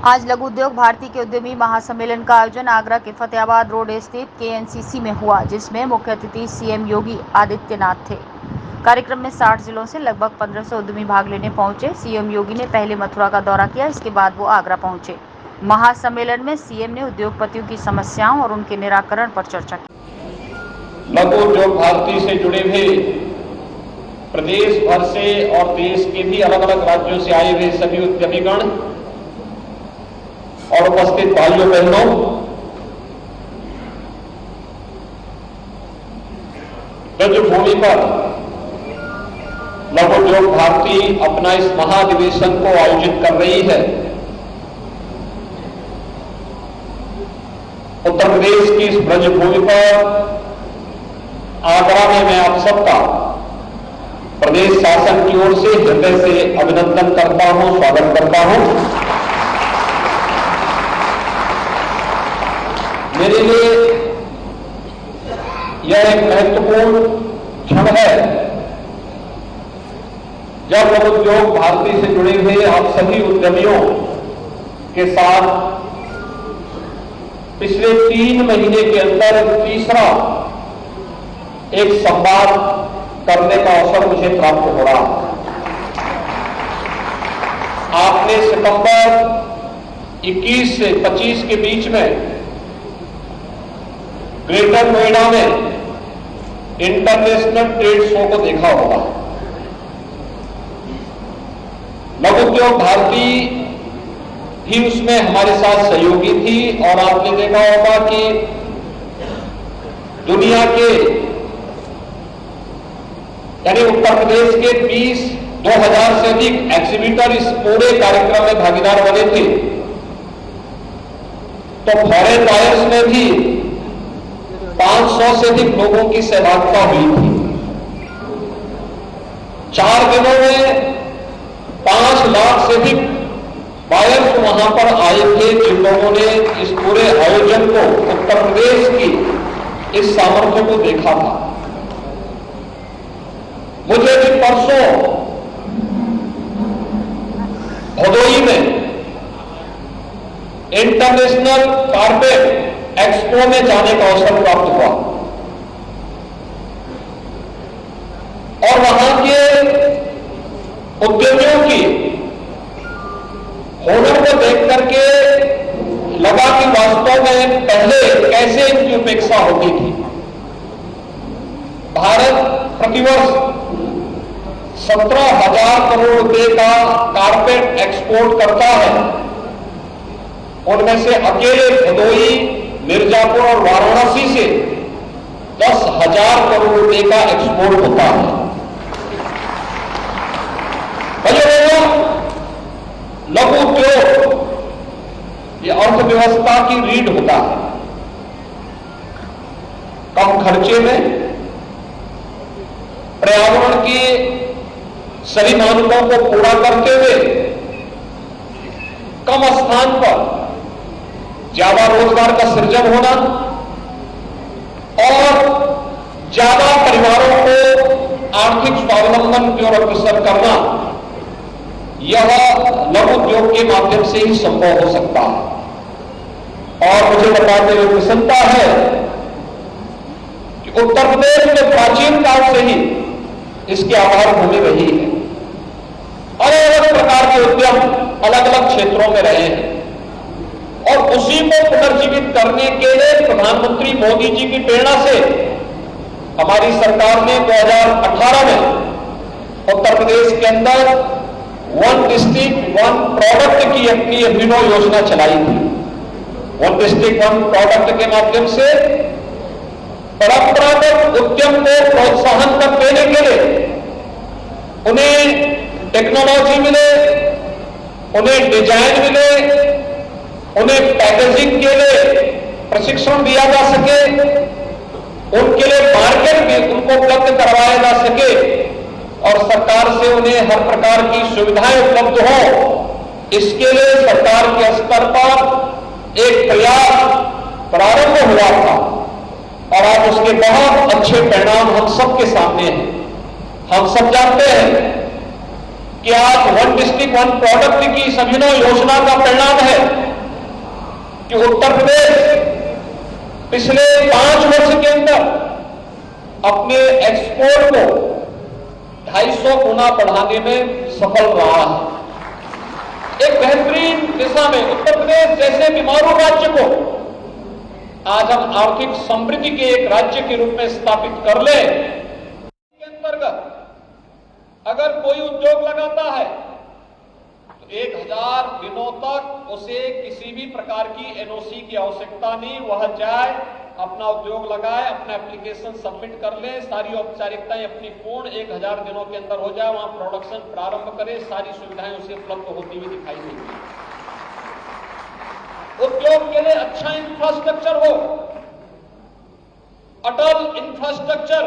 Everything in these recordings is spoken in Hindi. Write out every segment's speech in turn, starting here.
आज लघु उद्योग भारती के उद्यमी महासम्मेलन का आयोजन आगरा के फतेहाबाद रोड स्थित KNCC में हुआ, जिसमें मुख्य अतिथि CM योगी आदित्यनाथ थे। कार्यक्रम में 60 जिलों से लगभग 1500 उद्यमी भाग लेने पहुंचे। CM योगी ने पहले मथुरा का दौरा किया, इसके बाद वो आगरा पहुंचे। महासम्मेलन में CM ने उद्योगपतियों की समस्याओं और उनके निराकरण पर चर्चा की। लघु उद्योग भारती से जुड़े हुए प्रदेश भर से और देश के भी अलग अलग राज्यों से आए हुए सभी उद्यमीगण और उपस्थित भाइयों बहनों, ब्रजभूमि पर लघु उद्योग भारती अपना इस महाधिवेशन को आयोजित कर रही है। उत्तर प्रदेश की इस ब्रजभूमि पर आगरा में मैं आप सबका प्रदेश शासन की ओर से हृदय से अभिनंदन करता हूं, स्वागत करता हूं। मेरे लिए यह एक महत्वपूर्ण क्षण है जब लघु उद्योग भारती से जुड़े हुए आप सभी उद्यमियों के साथ पिछले 3 महीने के अंदर तीसरा एक संवाद करने का अवसर मुझे प्राप्त हो रहा। आपने सितंबर 21 से 25 के बीच में ग्रेटर नोएडा में इंटरनेशनल ट्रेड शो को देखा होगा। लघु उद्योग भारती ही उसमें हमारे साथ सहयोगी थी और आपने देखा होगा कि दुनिया के यानी उत्तर प्रदेश के 2000 से अधिक एग्जीबिटर इस पूरे कार्यक्रम में भागीदार बने थे। तो फॉरेन बायर्स में भी 500 से अधिक लोगों की सहभागिता हुई थी। 4 दिनों में 5 लाख से अधिक बायर्स वहां पर आए थे, जिन लोगों ने इस पूरे आयोजन को, उत्तर प्रदेश की इस सामर्थ्य को देखा था। मुझे भी परसों भदोही में इंटरनेशनल कारपेट एक्सपो में जाने का अवसर प्राप्त हुआ और वहां के उद्यमियों की हुनर को देख करके लगा कि वास्तव में पहले कैसे इनकी उपेक्षा होती थी। भारत प्रतिवर्ष 17,000 करोड़ रुपए का कारपेट एक्सपोर्ट करता है। उनमें से अकेले भदोही, मिर्जापुर और वाराणसी से 10,000 करोड़ रुपए का एक्सपोर्ट होता है। लघु उद्योग ये अर्थव्यवस्था की रीढ़ होता है। कम खर्चे में पर्यावरण के सभी मानकों को पूरा करते हुए कम स्थान पर ज्यादा रोजगार का सृजन होना और ज्यादा परिवारों को आर्थिक स्वावलंबन की ओर अग्रसर करना, यह लघु उद्योग के माध्यम से ही संभव हो सकता है। और मुझे बताते हुए प्रसन्नता है कि उत्तर प्रदेश में प्राचीन काल से ही इसकी आधारभूमि रही है। अलग अलग प्रकार के उद्यम अलग अलग क्षेत्रों में रहे हैं और उसी को पुनर्जीवित करने के लिए प्रधानमंत्री मोदी जी की प्रेरणा से हमारी सरकार ने 2018 में उत्तर प्रदेश के अंदर 1 डिस्ट्रिक्ट 1 प्रोडक्ट की अपनी अभिनव योजना चलाई थी। 1 डिस्ट्रिक्ट 1 प्रोडक्ट के माध्यम से परंपरागत उद्यम को प्रोत्साहन कर देने के लिए उन्हें टेक्नोलॉजी मिले, उन्हें डिजाइन मिले, उन्हें पैकेजिंग के लिए प्रशिक्षण दिया जा सके, उनके लिए मार्केट भी उनको उपलब्ध करवाया जा सके और सरकार से उन्हें हर प्रकार की सुविधाएं उपलब्ध हो। इसके लिए सरकार के स्तर पर एक प्रयास प्रारंभ हुआ था और आज उसके बहुत अच्छे परिणाम हम सबके सामने हैं। हम सब जानते हैं कि आज वन डिस्ट्रिक्ट वन प्रोडक्ट की इस अभिनव योजना का परिणाम है कि उत्तर प्रदेश पिछले 5 वर्ष के अंदर अपने एक्सपोर्ट को 250 गुना बढ़ाने में सफल रहा है। एक बेहतरीन दिशा में उत्तर प्रदेश जैसे बीमारू राज्य को आज हम आर्थिक समृद्धि के एक राज्य के रूप में स्थापित कर ले। के अंतर्गत अगर कोई उद्योग लगाता है तो 1000 दिनों तक उसे किसी भी प्रकार की एनओसी की आवश्यकता नहीं। वह जाए, अपना उद्योग लगाए, अपना एप्लीकेशन सबमिट कर ले, सारी औपचारिकताएं अपनी पूर्ण 1000 दिनों के अंदर हो जाए, वहां प्रोडक्शन प्रारंभ करे, सारी सुविधाएं उसे उपलब्ध होती हुई दिखाई देंगी। उद्योग के लिए अच्छा इंफ्रास्ट्रक्चर हो। अटल इंफ्रास्ट्रक्चर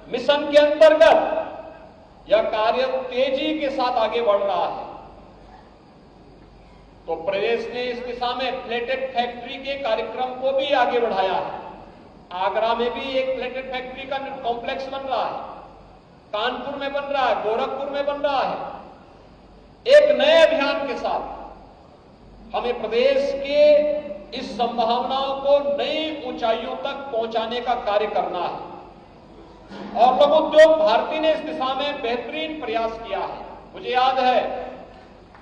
मिशन के अंतर्गत यह कार्य तेजी के साथ आगे बढ़ रहा है। तो प्रदेश ने इस दिशा में प्लेटेड फैक्ट्री के कार्यक्रम को भी आगे बढ़ाया है। आगरा में भी एक प्लेटेड फैक्ट्री का कॉम्प्लेक्स बन रहा है, कानपुर में बन रहा है, गोरखपुर में बन रहा है। एक नए अभियान के साथ हमें प्रदेश के इस संभावनाओं को नई ऊंचाइयों तक पहुंचाने का कार्य करना है और लघु उद्योग भारती ने इस दिशा में बेहतरीन प्रयास किया है। मुझे याद है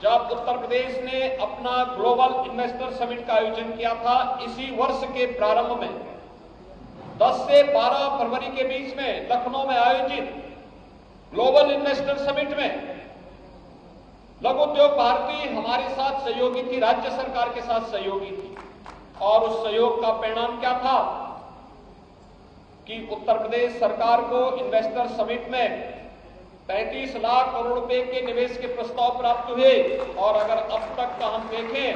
जब उत्तर प्रदेश ने अपना ग्लोबल इन्वेस्टर समिट का आयोजन किया था इसी वर्ष के प्रारंभ में 10 से 12 फरवरी के बीच में लखनऊ में आयोजित ग्लोबल इन्वेस्टर समिट में लघु उद्योग भारती हमारे साथ सहयोगी थी, राज्य सरकार के साथ सहयोगी थी और उस सहयोग का परिणाम क्या था कि उत्तर प्रदेश सरकार को इन्वेस्टर समिट में 35 लाख करोड़ रुपए के निवेश के प्रस्ताव प्राप्त हुए और अगर अब तक का हम देखें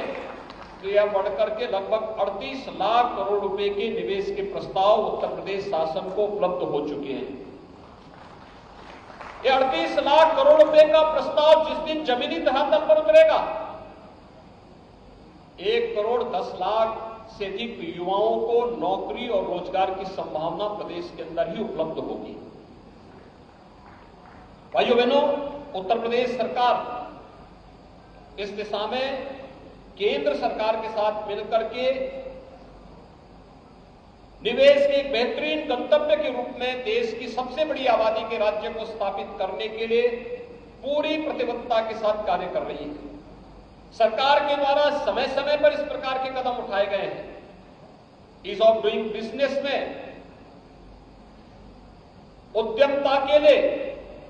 तो यह बढ़कर के लगभग 38 लाख करोड़ रुपए के निवेश के प्रस्ताव उत्तर प्रदेश शासन को उपलब्ध हो चुके हैं। ये 38 लाख करोड़ रुपए का प्रस्ताव जिस दिन जमीनी धरातल पर उतरेगा 1 करोड़ 10 लाख से अधिक युवाओं को नौकरी और रोजगार की संभावना प्रदेश के अंदर ही उपलब्ध होगी। भाइयों बहनों, उत्तर प्रदेश सरकार इस दिशा में केंद्र सरकार के साथ मिलकर के निवेश के एक बेहतरीन गंतव्य के रूप में देश की सबसे बड़ी आबादी के राज्य को स्थापित करने के लिए पूरी प्रतिबद्धता के साथ कार्य कर रही है। सरकार के द्वारा समय समय पर इस प्रकार के कदम उठाए गए हैं। ईज ऑफ डूइंग बिजनेस में उद्यमता के लिए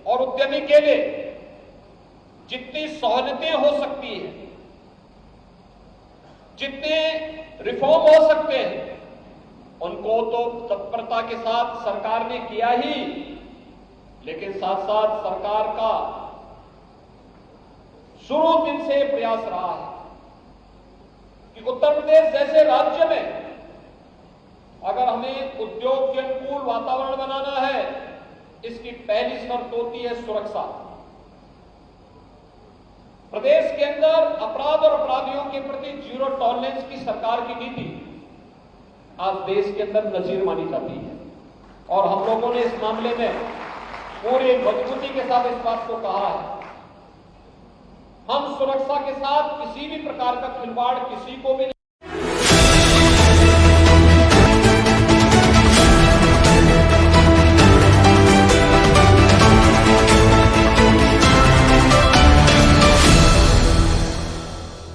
और उद्यमी के लिए जितनी सहूलियतें हो सकती हैं, जितने रिफॉर्म हो सकते हैं, उनको तो तत्परता के साथ सरकार ने किया ही, लेकिन साथ साथ सरकार का शुरू दिन से प्रयास रहा है कि उत्तर प्रदेश जैसे राज्य में अगर हमें उद्योग के अनुकूल वातावरण बनाना है, इसकी पहली शर्त होती है सुरक्षा। प्रदेश के अंदर अपराध और अपराधियों के प्रति जीरो टॉलरेंस की सरकार की नीति आज देश के अंदर नजीर मानी जाती है और हम लोगों ने इस मामले में पूरी मजबूती के साथ इस बात को कहा है। हम सुरक्षा के साथ किसी भी प्रकार का खिलवाड़ किसी को भी